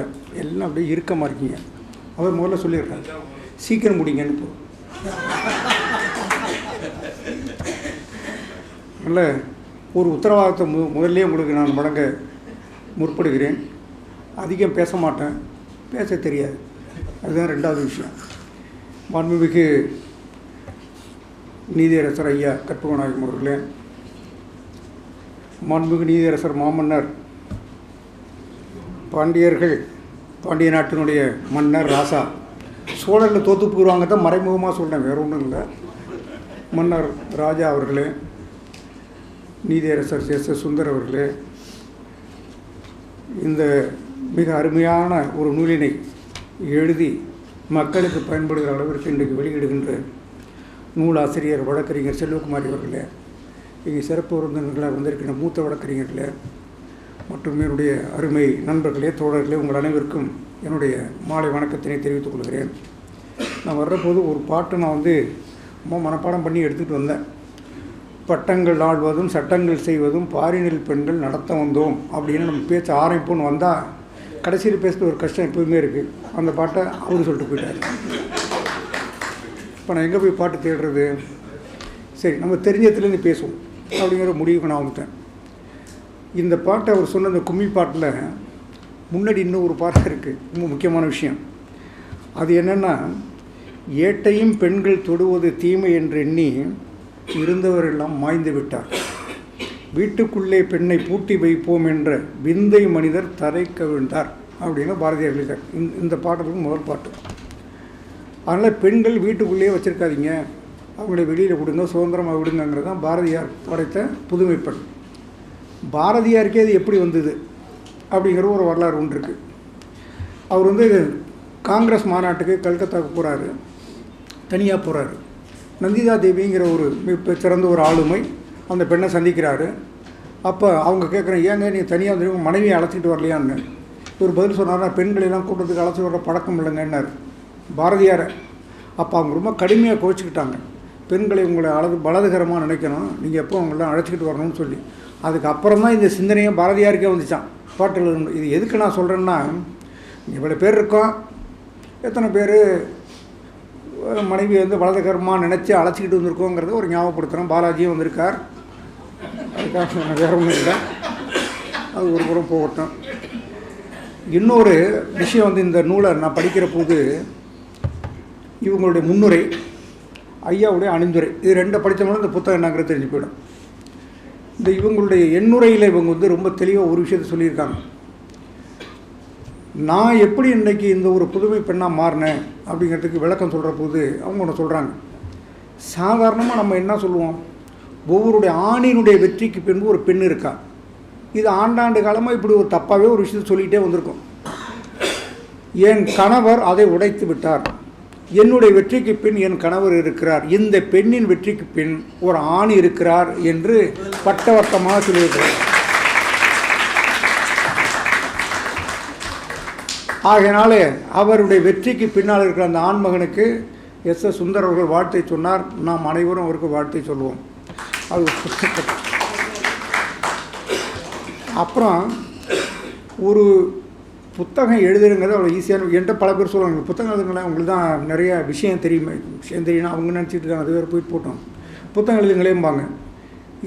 இல்லை, எல்லாம் அப்படியே இறுக்கமாக இருக்கீங்க. அவர் முதல்ல சொல்லிடுறாரு, சீக்கிரம் முடிங்கன்னு. போ நல்ல ஒரு உத்தரவாதத்தை முதல்ல உங்களுக்கு நான் வழங்க முற்படுகிறேன். அதிகம் பேச மாட்டேன், பேச தெரியாது, அதுதான் ரெண்டாவது விஷயம். மாண்புமிகு நீதியரசர் ஐயா கற்பகநாயகம் அவர்களே, மாண்புமிகு நீதியரசர் மாமன்னர் பாண்டிய நாட்டினுடைய மன்னர் ராசா, சோழரில் தோற்று போயிடுவாங்க தான் மறைமுகமாக சொல்கிறேன், வேறு ஒன்றும் இல்லை. மன்னர் ராஜா அவர்களே, நீதியரசர் எஸ் சுந்தர் அவர்களே, இந்த மிக அருமையான ஒரு நூலினை எழுதி மக்களுக்கு பயன்படுகிற அளவிற்கு இன்றைக்கு வெளியிடுகின்ற நூலாசிரியர் வழக்கறிஞர் செல்வகுமாரி அவர்களே, இங்கே சிறப்பு விருந்தினர்களாக வந்திருக்கின்ற மூத்த வழக்கறிஞர்களே மற்றும் என்னுடைய அருமை நண்பர்களே, தோழர்களே, உங்கள் அனைவருக்கும் என்னுடைய மாலை வணக்கத்தினை தெரிவித்துக் கொள்கிறேன். நான் வர்றபோது ஒரு பாட்டு நான் மனப்பாடம் பண்ணி எடுத்துகிட்டு வந்தேன். பட்டங்கள் ஆள்வதும் சட்டங்கள் செய்வதும் பாரினில் பெண்கள் நடத்த வந்தோம் அப்படின்னு நம்ம பேச்ச ஆரம்பிப்போன்னு வந்தால் கடைசியில் பேசுகிற ஒரு கஷ்டம் எப்போதுமே இருக்குது. அந்த பாட்டை அவர் சொல்லிட்டு போயிட்டார். இப்போ நான் எங்கே போய் பாட்டு தேடுறது? சரி, நம்ம தெரிஞ்சதுலேருந்து பேசுவோம் அப்படிங்கிற முடிவுக்கு நான் வந்துட்டேன். இந்த பாட்டை அவர் சொன்ன இந்த கும்மி பாட்டில் முன்னாடி இன்னும் ஒரு பாட்டு இருக்குது, ரொம்ப முக்கியமான விஷயம். அது என்னென்னா, ஏட்டையும் பெண்கள் தொடுவது தீமை என்று எண்ணி இருந்தவரெல்லாம் மாய்ந்து விட்டார், வீட்டுக்குள்ளே பெண்ணை பூட்டி வைப்போம் என்ற விந்தை மனிதர் தரை கவிழ்ந்தார் அப்படின்னு பாரதியார் எழுதிட்டார். இந்த பாட்டுக்கு முதல் பாட்டு. அதனால் பெண்கள் வீட்டுக்குள்ளேயே வச்சுருக்காதீங்க, அவங்கள வெளியில் விடுங்க, சுதந்திரமாக விடுங்கிறது தான் பாரதியார் படைத்த புதுமைப்பெண். பாரதியாருக்கே அது எப்படி வந்தது அப்படிங்கிற ஒரு வரலாறு ஒன்று இருக்குது. அவர் காங்கிரஸ் மாநாட்டுக்கு கல்கத்தாவுக்கு போகிறாரு, தனியாக போகிறாரு. நந்திதா தேவிங்கிற ஒரு மிக சிறந்த ஒரு ஆளுமை அந்த பெண்ணை சந்திக்கிறாரு. அப்போ அவங்க கேட்குறேன், ஏங்க நீ தனியாக வந்து மனைவியை அழைச்சிட்டு வரலையான்னு. ஒரு பதில் சொன்னார்னா, பெண்களெல்லாம் கூட்டத்துக்கு அழைச்சி வர்ற பழக்கம் இல்லைங்கன்னார் பாரதியாரை. அப்போ அவங்க ரொம்ப கடுமையாக கோச்சிக்கிட்டாங்க. பெண்களை உங்களை பலதுகரமாக நினைக்கணும், நீங்கள் எப்போ அவங்களெலாம் அழைச்சிக்கிட்டு வரணும்னு சொல்லி. அதுக்கப்புறம் தான் இந்த சிந்தனையை பாரதியாருக்கே வந்துச்சான் பாட்டில். இது எதுக்கு நான் சொல்கிறேன்னா, இவ்வளோ பேர் இருக்கோம், எத்தனை பேர் மனைவி வலதுகரமாக நினச்சி அழைச்சிக்கிட்டு வந்திருக்கோங்கிறத ஒரு ஞாபகப்படுத்துகிறோம். பாலாஜியும் வந்திருக்கார், அதுக்காக வேறு ஒன்றும் இல்லை, அது ஒரு புறம் போகட்டும். இன்னொரு விஷயம் இந்த நூலை நான் படிக்கிற போது இவங்களுடைய முன்னுரை, ஐயாவுடைய அணிந்துரை, இது ரெண்டை படித்தவங்களும் இந்த புத்தகம் என்னங்கிறது தெரிஞ்சு போயிடும். இவங்களுடைய எண்ணுரையில் இவங்க ரொம்ப தெளிவாக ஒரு விஷயத்தை சொல்லியிருக்காங்க. நான் எப்படி இன்றைக்கி இந்த ஒரு புதுமை பெண்ணாக மாறினேன் அப்படிங்கிறதுக்கு விளக்கம் சொல்கிற போது அவங்க ஒன்று சொல்கிறாங்க. சாதாரணமாக நம்ம என்ன சொல்லுவோம், ஒவ்வொருடைய ஆணினுடைய வெற்றிக்கு பின்பு ஒரு பெண் இருக்கா. இது ஆண்டாண்டு காலமாக இப்படி ஒரு தப்பாகவே ஒரு விஷயத்தை சொல்லிகிட்டே வந்திருக்கும். என் கணவர் அதை உடைத்து விட்டார், என்னுடைய வெற்றிக்கு பின் என் கணவர் இருக்கிறார், இந்த பெண்ணின் வெற்றிக்கு பின் ஒரு ஆண் இருக்கிறார் என்று பட்டவட்டமாக சொல்லியிருக்கிறார். ஆகையினாலே அவருடைய வெற்றிக்கு பின்னால் இருக்கிற அந்த ஆண்மகனுக்கு எஸ் சுந்தர் அவர்கள் வாழ்த்தை சொன்னார். நாம் அனைவரும் அவருக்கு வாழ்த்தை சொல்லுவோம். அது அப்புறம் ஒரு புத்தகம் எழுதுங்கிறது அவ்வளோ ஈஸியான. என்கிட்ட பல பேர் சொல்லுவாங்க, புத்தகம் எழுதுங்களேன், உங்களுக்கு தான் நிறைய விஷயம் தெரியும்னா அவங்க நினச்சிட்டு இருக்காங்க, அது வேறு போயிட்டு போட்டோம், புத்தகம் எழுதுங்களேம்பாங்க.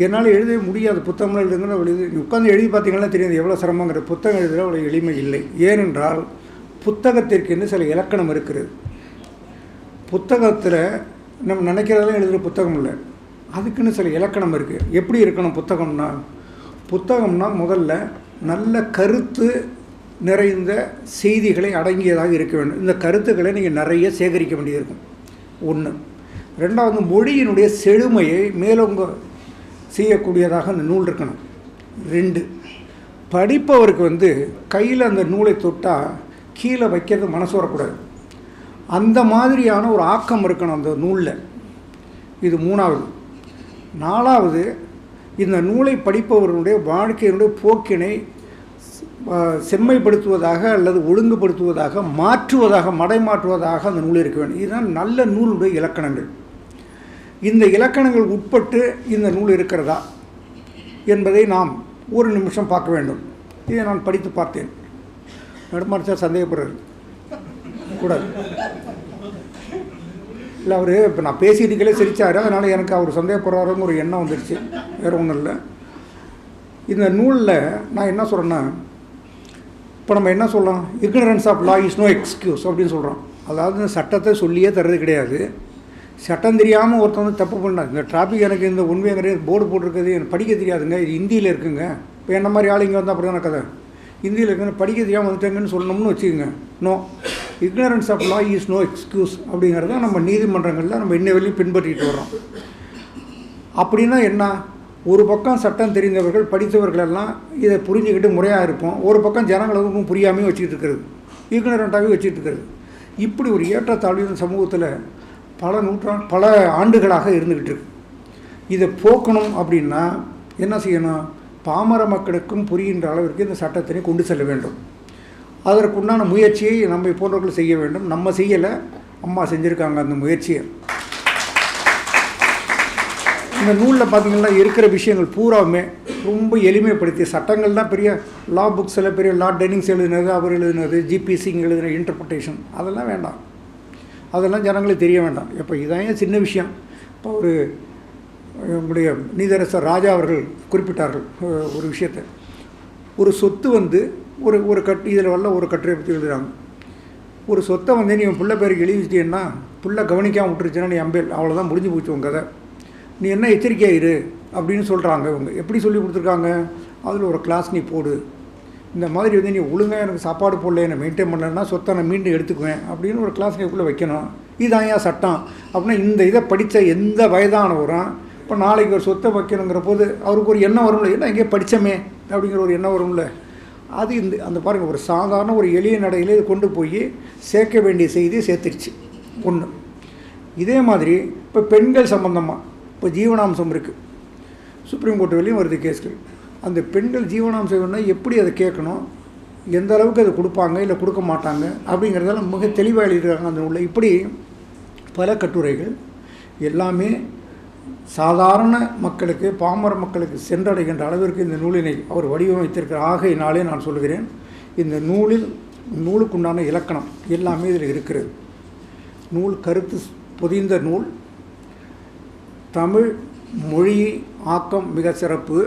என்னால் எழுதவே முடியாது. புத்தகம் எழுதுங்கிற எழுதி உட்காந்து எழுதி பார்த்தீங்கன்னா தெரியாது எவ்வளோ சிரமங்கிற. புத்தகம் எழுதுகிற அவ்வளோ எளிமை இல்லை. ஏனென்றால் புத்தகத்திற்கு சில இலக்கணம் இருக்கிறது. புத்தகத்தில் நம்ம நினைக்கிறதெல்லாம் எழுதுகிற புத்தகம் இல்லை, அதுக்குன்னு சில இலக்கணம் இருக்குது. எப்படி இருக்கணும் புத்தகம்னா முதல்ல நல்ல கருத்து நிறைந்த செய்திகளை அடங்கியதாக இருக்க வேண்டும். இந்த கருத்துக்களை நீங்கள் நிறைய சேகரிக்க வேண்டியிருக்கும். ஒன்று. ரெண்டாவது, மொழியினுடைய செழுமையை மேலோங்க செய்யக்கூடியதாக அந்த நூல் இருக்கணும். 2, படிப்பவருக்கு கையில் அந்த நூலை தொட்டால் கீழே வைக்கிறது மனசு வரக்கூடாது. அந்த மாதிரியான ஒரு ஆக்கம் இருக்கணும் அந்த நூலில். இது 3வது. 4வது, இந்த நூலை படிப்பவர்களுடைய வாழ்க்கையினுடைய போக்கினை செம்மைப்படுத்துவதாக அல்லது ஒழுங்குபடுத்துவதாக மாற்றுவதாக மடைமாற்றுவதாக அந்த நூல் இருக்க வேண்டும். இதுதான் நல்ல நூலுடைய இலக்கணங்கள். இந்த இலக்கணங்கள் உட்பட்டு இந்த நூல் இருக்கிறதா என்பதை நாம் ஒரு நிமிஷம் பார்க்க வேண்டும். இதை நான் படித்து பார்த்தேன். நெடுமாறன் சார் சந்தேகப்படுறாரு கூடாது. இல்லை, அவர் இப்போ நான் பேசிட்டுக்கலே சிரித்தார், அதனால் எனக்கு அவர் சந்தேகப்படுறாருங்கிற ஒரு எண்ணம் வந்துடுச்சு, வேறு ஒன்றும் இல்லை. இந்த நூலில் நான் என்ன சொல்கிறேன்னா, இப்போ நம்ம என்ன சொல்லலாம், ignorance of law is no excuse அப்படின்னு சொல்கிறோம். அதாவது சட்டத்தை சொல்லியே தர்றது கிடையாது. சட்டம் தெரியாமல் ஒருத்தர் வந்து தப்பு பண்ணார். இந்த டிராஃபிக் எனக்கு இந்த உண்மைங்கிறது போர்டு போட்டிருக்குது எனக்கு படிக்க தெரியாதுங்க, இது ஹிந்தியில் இருக்குங்க. இப்போ என்ன மாதிரி ஆள் இங்கே வந்தால் அப்படி தானே கதை, ஹிந்தியில் இருக்குன்னு படிக்க தெரியாமல் வந்துட்டாங்கன்னு சொல்லணும்னு வச்சுக்கோங்க. No, ignorance of law is no excuse அப்படிங்கிறத நம்ம நீதிமன்றங்களில் நம்ம இன்ன வரையும் பின்பற்றிட்டு வர்றோம். அப்படின்னா என்ன, ஒரு பக்கம் சட்டம் தெரிந்தவர்கள் படித்தவர்களெல்லாம் இதை புரிஞ்சுக்கிட்டு முறையாக இருப்போம், ஒரு பக்கம் ஜனங்களுக்கும் புரியாமையும் வச்சுக்கிட்டு இருக்கிறது, இக்னரண்ட்டாகவே வச்சுக்கிட்டு இருக்கிறது. இப்படி ஒரு ஏற்றத்தாழ்வு சமூகத்தில் பல ஆண்டுகளாக இருந்துக்கிட்டு இருக்கு. இதை போக்கணும் அப்படின்னா என்ன செய்யணும், பாமர மக்களுக்கும் புரிகின்ற அளவிற்கு இந்த சட்டத்தினை கொண்டு செல்ல வேண்டும். அதற்குண்டான முயற்சியை நம்ம போன்றவர்கள் செய்ய வேண்டும். நம்ம செய்யலை, அம்மா செஞ்சுருக்காங்க அந்த முயற்சியை. இந்த நூலில் பார்த்திங்கன்னா இருக்கிற விஷயங்கள் பூராவுமே ரொம்ப எளிமைப்படுத்தி, சட்டங்கள் தான் பெரிய லா புக்ஸில் பெரிய லா டெனிங்ஸ் எழுதினது, அவர் எழுதினது, ஜிபிசிங் எழுதின இன்டர்பிரிட்டேஷன், அதெல்லாம் வேண்டாம், அதெல்லாம் ஜனங்களுக்கு தெரிய வேண்டாம். இப்போ இதான் சின்ன விஷயம். இப்போ உங்களுடைய நீதியரசர் ராஜா அவர்கள் குறிப்பிட்டார்கள் ஒரு விஷயத்தை, ஒரு சொத்து வந்து ஒரு இதில் வரல ஒரு கட்டுரை பற்றி எழுதுகிறாங்க. ஒரு சொத்தை வந்து நீ பிள்ளை பேருக்கு எழுதிட்டீங்கன்னா, பிள்ளை கவனிக்காமல் விட்டுருச்சுன்னா நீ அம்பேல், அவ்வளோதான், முடிஞ்சு போச்சு உன் கதை, நீ என்ன எச்சரிக்கையாயிரு அப்படின்னு சொல்கிறாங்க. இவங்க எப்படி சொல்லி கொடுத்துருக்காங்க, அதில் ஒரு கிளாஸ் நீ போடு, இந்த மாதிரி வந்து நீ ஒழுங்காக எனக்கு சாப்பாடு போடல, என்னை மெயின்டைன் பண்ணலன்னா சொத்தை நான் மீண்டும் எடுத்துக்குவேன் அப்படின்னு ஒரு கிளாஸ் நீக்குள்ளே வைக்கணும். இதுதான் ஏன் சட்டம் அப்படின்னா, இந்த இதை படித்த எந்த வயதானவரும் இப்போ நாளைக்கு ஒரு சொத்தை வைக்கணுங்கிற போது அவருக்கு ஒரு எண்ணம் வரும்ல, என்ன எங்கேயே படித்தமே அப்படிங்கிற ஒரு எண்ணம் வரும்ல. அது அந்த பாருங்கள், ஒரு சாதாரண ஒரு எளிய நடையிலே இது கொண்டு போய் சேர்க்க வேண்டிய செய்தியை சேர்த்துருச்சு ஒன்று. இதே மாதிரி இப்போ பெண்கள் சம்பந்தமாக இப்போ ஜீவனாம்சம் இருக்குது, சுப்ரீம் கோர்ட்டு வரையும் வருது கேஸ்கள். அந்த பெண்கள் ஜீவனாம்சம் வேணும்னா எப்படி அதை கேட்கணும், எந்த அளவுக்கு அதை கொடுப்பாங்க இல்லை கொடுக்க மாட்டாங்க அப்படிங்கிறதெல்லாம் மிக தெளிவாக எழுதியிருக்காங்க அந்த நூலில். இப்படி பல கட்டுரைகள் எல்லாமே சாதாரண மக்களுக்கு, பாமர மக்களுக்கு சென்றடைகின்ற அளவிற்கு இந்த நூலினை அவர் வடிவமைத்திருக்கிற ஆகையினாலே நான் சொல்கிறேன், இந்த நூலுக்குண்டான இலக்கணம் எல்லாமே இதில் இருக்கிறது. நூல் கருத்து பொதிந்த நூல், தமிழ் மொழி ஆக்கம் மிக சிறப்பு,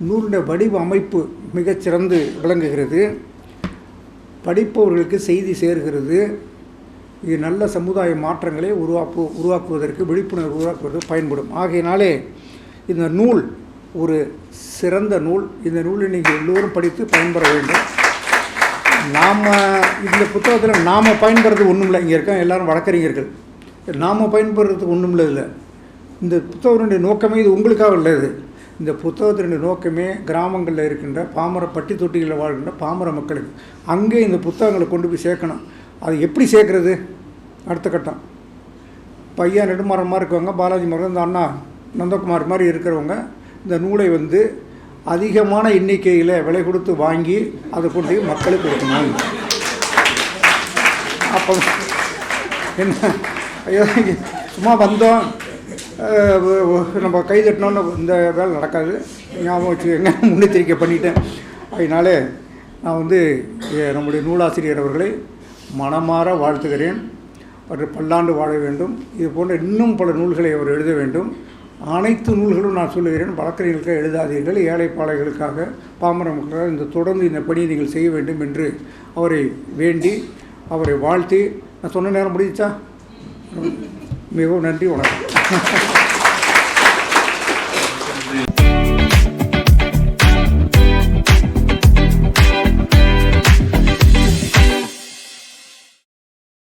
நூலுடைய வடிவ அமைப்பு மிகச்சிறந்து விளங்குகிறது, படிப்பவர்களுக்கு செய்தி சேர்கிறது, இது நல்ல சமுதாய மாற்றங்களை உருவாக்குவதற்கு, விழிப்புணர்வு உருவாக்குவதற்கு பயன்படும். ஆகையினாலே இந்த நூல் ஒரு சிறந்த நூல். இந்த நூலை நீங்கள் எல்லோரும் படித்து பயன்பெற வேண்டும். இந்த புத்தகத்தில் நாம் பயன்படுறது ஒன்றும் இல்லை, இங்கே இருக்க எல்லோரும் வழக்கறிஞர்கள், நாம் பயன்படுறதுக்கு ஒன்றும் இல்லை. இந்த புத்தகத்தினுடைய நோக்கமே இது உங்களுக்காக உள்ளது. இந்த புத்தகத்தினுடைய நோக்கமே கிராமங்களில் இருக்கின்ற பாமர பட்டி தொட்டிகளில் வாழ்கின்ற பாமர மக்களுக்கு அங்கே இந்த புத்தகங்களை கொண்டு போய் சேர்க்கணும். அது எப்படி சேர்க்குறது, அடுத்த கட்டம். பையன் நெடுமாறன் மாதிரி இருக்கவங்க, பாலாஜி மரம், இந்த அண்ணா நந்தகுமார் மாதிரி இருக்கிறவங்க இந்த நூலை வந்து அதிகமான எண்ணிக்கையில் விலை கொடுத்து வாங்கி அதை கொண்டு போய் மக்களுக்கு கொடுக்கணும். அப்போ என்ன, ஐயோ சும்மா வந்தோம் நம்ம கை தட்டினோன்னு இந்த வேலை நடக்காது, ஞாபகம் வச்சுக்கோங்க, முன்னெச்சரிக்கை பண்ணிட்டேன். அதனால நான் வந்து நம்முடைய நூலாசிரியர் அவர்களை மனமாற வாழ்த்துகிறேன். அவர் பல்லாண்டு வாழ வேண்டும். இது போன்ற இன்னும் பல நூல்களை அவர் எழுத வேண்டும். அனைத்து நூல்களும் நான் சொல்லுகிறேன், வழக்கறிஞர்களுக்காக எழுதாதீர்கள், ஏழைப்பாளைகளுக்காக, பாமர மக்களுக்காக இந்த தொடர்ந்து இந்த பணியை நீங்கள் செய்ய வேண்டும் என்று அவரை வேண்டி அவரை வாழ்த்தி, நான் சொன்ன நேரம் முடிஞ்சிச்சா? மிகவும் நன்றி, வணக்கம்.